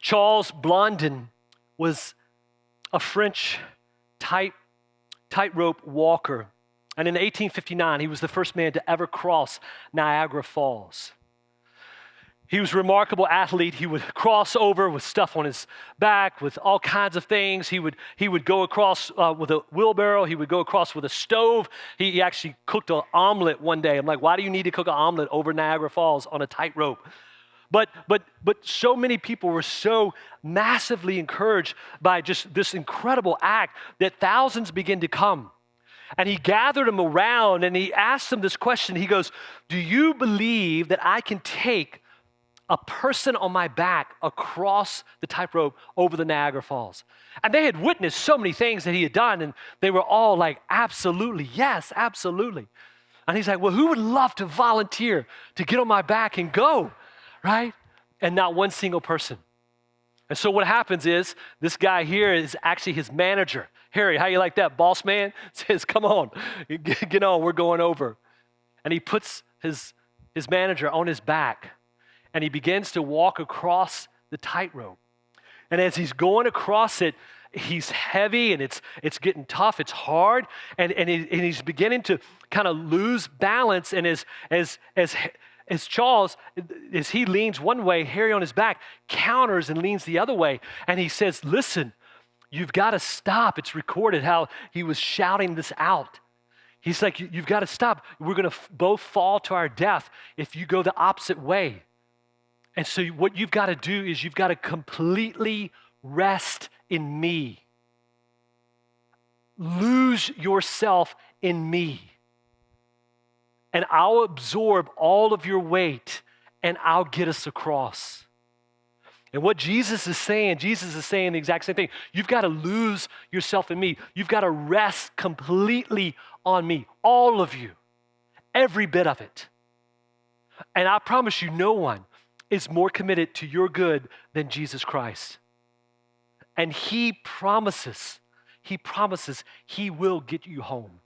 Charles Blondin was a French tightrope walker. And in 1859, he was the first man to ever cross Niagara Falls. He was a remarkable athlete. He would cross over with stuff on his back, with all kinds of things. He would go across with a wheelbarrow. He would go across with a stove. He actually cooked an omelet one day. I'm like, why do you need to cook an omelet over Niagara Falls on a tightrope? But so many people were so massively encouraged by just this incredible act that thousands began to come. And he gathered them around and he asked them this question. He goes, do you believe that I can take a person on my back across the tightrope over the Niagara Falls? And they had witnessed so many things that he had done, and they were all like, absolutely, yes, absolutely. And he's like, well, who would love to volunteer to get on my back and go, right? And not one single person. And so what happens is, this guy here is actually his manager. Harry, how you like that, boss man? Says, come on, get on, we're going over. And he puts his manager on his back, and he begins to walk across the tightrope. And as he's going across it, he's heavy and it's getting tough, it's hard, and he's beginning to kind of lose balance. And as Charles, as he leans one way, Harry on his back counters and leans the other way. And he says, listen, you've got to stop. It's recorded how he was shouting this out. He's like, you've got to stop. We're going to both fall to our death if you go the opposite way. And so what you've got to do is you've got to completely rest in me. Lose yourself in me. And I'll absorb all of your weight and I'll get us across. And what Jesus is saying the exact same thing. You've got to lose yourself in me. You've got to rest completely on me. All of you. Every bit of it. And I promise you, no one is more committed to your good than Jesus Christ. And he promises he will get you home.